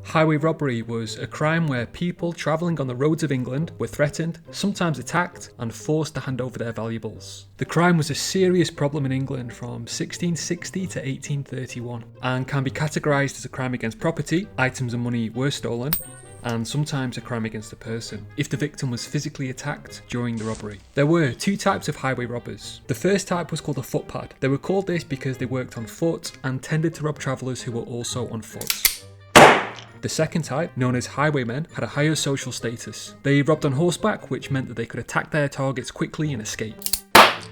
Highway robbery was a crime where people travelling on the roads of England were threatened, sometimes attacked, and forced to hand over their valuables. The crime was a serious problem in England from 1660 to 1831 and can be categorised as a crime against property, items and money were stolen, and sometimes a crime against a person, if the victim was physically attacked during the robbery. There were two types of highway robbers. The first type was called a footpad. They were called this because they worked on foot and tended to rob travellers who were also on foot. The second type, known as highwaymen, had a higher social status. They robbed on horseback, which meant that they could attack their targets quickly and escape.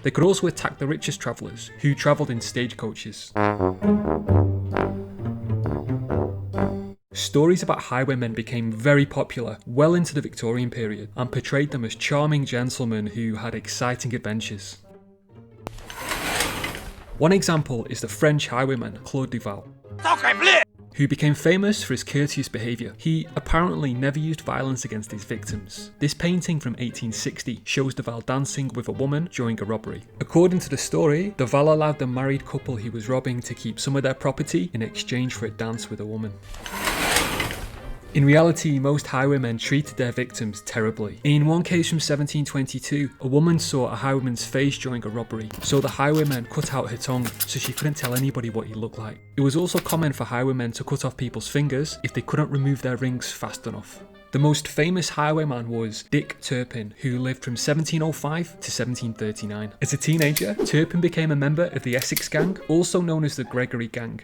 They could also attack the richest travellers, who travelled in stagecoaches. Stories about highwaymen became very popular well into the Victorian period and portrayed them as charming gentlemen who had exciting adventures. One example is the French highwayman Claude Duval, who became famous for his courteous behaviour. He apparently never used violence against his victims. This painting from 1860 shows Duval dancing with a woman during a robbery. According to the story, Duval allowed the married couple he was robbing to keep some of their property in exchange for a dance with a woman. In reality, most highwaymen treated their victims terribly. In one case from 1722, a woman saw a highwayman's face during a robbery, so the highwayman cut out her tongue so she couldn't tell anybody what he looked like. It was also common for highwaymen to cut off people's fingers if they couldn't remove their rings fast enough. The most famous highwayman was Dick Turpin, who lived from 1705 to 1739. As a teenager, Turpin became a member of the Essex Gang, also known as the Gregory Gang.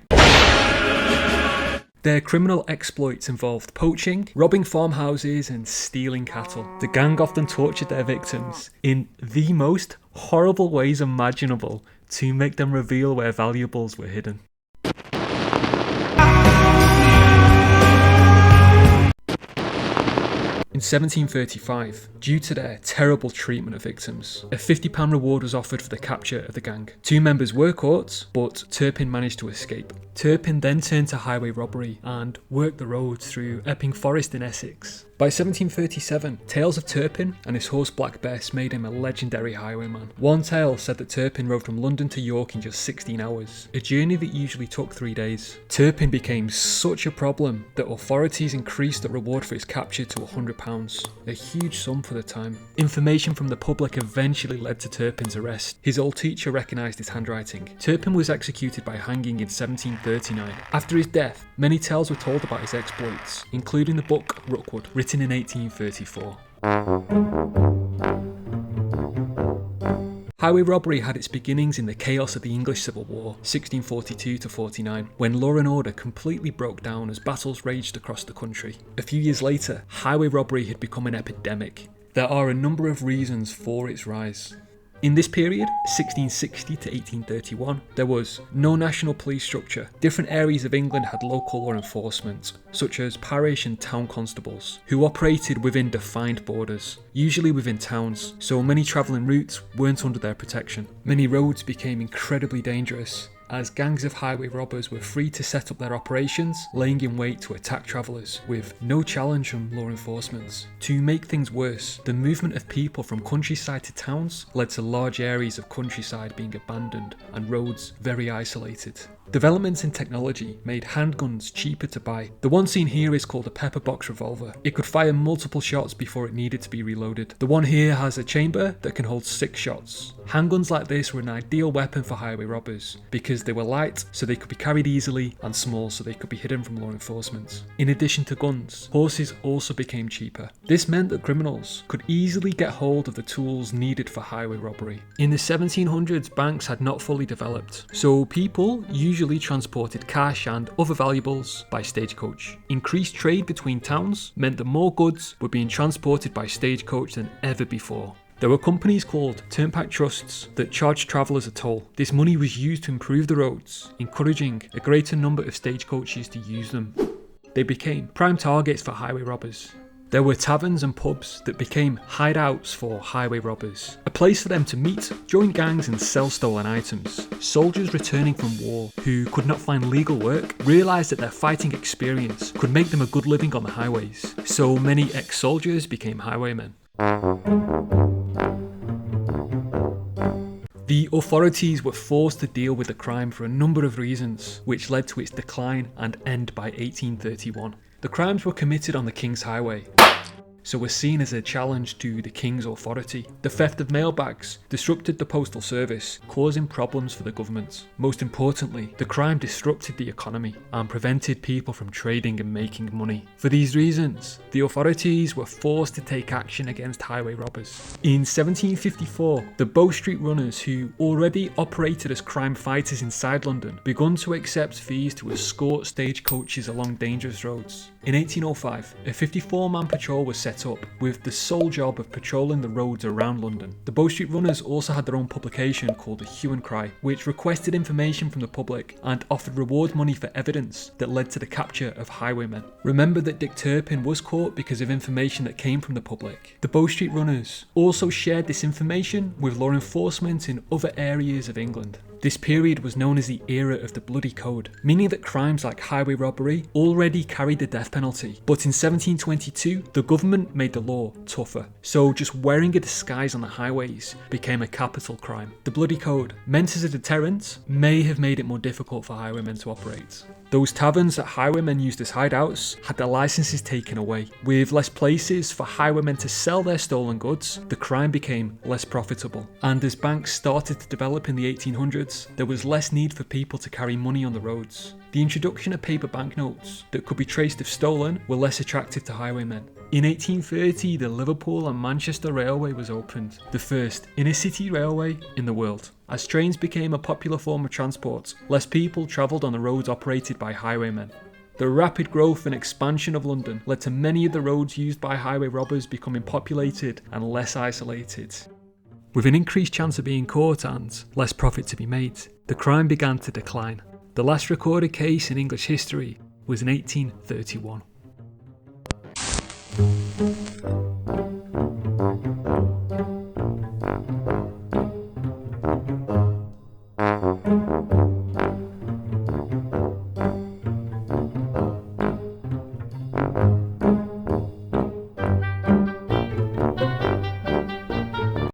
Their criminal exploits involved poaching, robbing farmhouses, and stealing cattle. The gang often tortured their victims in the most horrible ways imaginable to make them reveal where valuables were hidden. In 1735, due to their terrible treatment of victims, a £50 reward was offered for the capture of the gang. Two members were caught, but Turpin managed to escape. Turpin then turned to highway robbery and worked the roads through Epping Forest in Essex. By 1737, tales of Turpin and his horse Black Bess made him a legendary highwayman. One tale said that Turpin rode from London to York in just 16 hours, a journey that usually took 3 days. Turpin became such a problem that authorities increased the reward for his capture to £100, a huge sum for the time. Information from the public eventually led to Turpin's arrest. His old teacher recognised his handwriting. Turpin was executed by hanging in 1739. After his death, many tales were told about his exploits, including the book Rookwood, written in 1834. Highway robbery had its beginnings in the chaos of the English Civil War, 1642 to 49, when law and order completely broke down as battles raged across the country. A few years later, highway robbery had become an epidemic. There are a number of reasons for its rise. In this period, 1660 to 1831, there was no national police structure. Different areas of England had local law enforcement, such as parish and town constables, who operated within defined borders, usually within towns, so many travelling routes weren't under their protection. Many roads became incredibly dangerous, as gangs of highway robbers were free to set up their operations, laying in wait to attack travellers, with no challenge from law enforcement. To make things worse, the movement of people from countryside to towns led to large areas of countryside being abandoned and roads very isolated. Developments in technology made handguns cheaper to buy. The one seen here is called a pepper box revolver. It could fire multiple shots before it needed to be reloaded. The one here has a chamber that can hold 6 shots. Handguns like this were an ideal weapon for highway robbers because they were light so they could be carried easily and small so they could be hidden from law enforcement. In addition to guns, horses also became cheaper. This meant that criminals could easily get hold of the tools needed for highway robbery. In the 1700s, banks had not fully developed, so people usually transported cash and other valuables by stagecoach. Increased trade between towns meant that more goods were being transported by stagecoach than ever before. There were companies called turnpike trusts that charged travellers a toll. This money was used to improve the roads, encouraging a greater number of stagecoaches to use them. They became prime targets for highway robbers. There were taverns and pubs that became hideouts for highway robbers, a place for them to meet, join gangs and sell stolen items. Soldiers returning from war who could not find legal work realised that their fighting experience could make them a good living on the highways, so many ex-soldiers became highwaymen. The authorities were forced to deal with the crime for a number of reasons, which led to its decline and end by 1831. The crimes were committed on the King's Highway, so were seen as a challenge to the King's authority. The theft of mailbags disrupted the postal service, causing problems for the government. Most importantly, the crime disrupted the economy and prevented people from trading and making money. For these reasons, the authorities were forced to take action against highway robbers. In 1754, the Bow Street runners, who already operated as crime fighters inside London, begun to accept fees to escort stagecoaches along dangerous roads. In 1805, a 54-man patrol was set up with the sole job of patrolling the roads around London. The Bow Street runners also had their own publication called the Hue and Cry, which requested information from the public and offered reward money for evidence that led to the capture of highwaymen. Remember that Dick Turpin was caught because of information that came from the public. The Bow Street runners also shared this information with law enforcement in other areas of England. This period was known as the era of the Bloody Code, meaning that crimes like highway robbery already carried the death penalty. But in 1722, the government made the law tougher, so just wearing a disguise on the highways became a capital crime. The Bloody Code, meant as a deterrent, may have made it more difficult for highwaymen to operate. Those taverns that highwaymen used as hideouts had their licenses taken away. With less places for highwaymen to sell their stolen goods, the crime became less profitable. And as banks started to develop in the 1800s, there was less need for people to carry money on the roads. The introduction of paper banknotes that could be traced if stolen were less attractive to highwaymen. In 1830, the Liverpool and Manchester Railway was opened, the first inner-city railway in the world. As trains became a popular form of transport, less people travelled on the roads operated by highwaymen. The rapid growth and expansion of London led to many of the roads used by highway robbers becoming populated and less isolated. With an increased chance of being caught and less profit to be made, the crime began to decline. The last recorded case in English history was in 1831.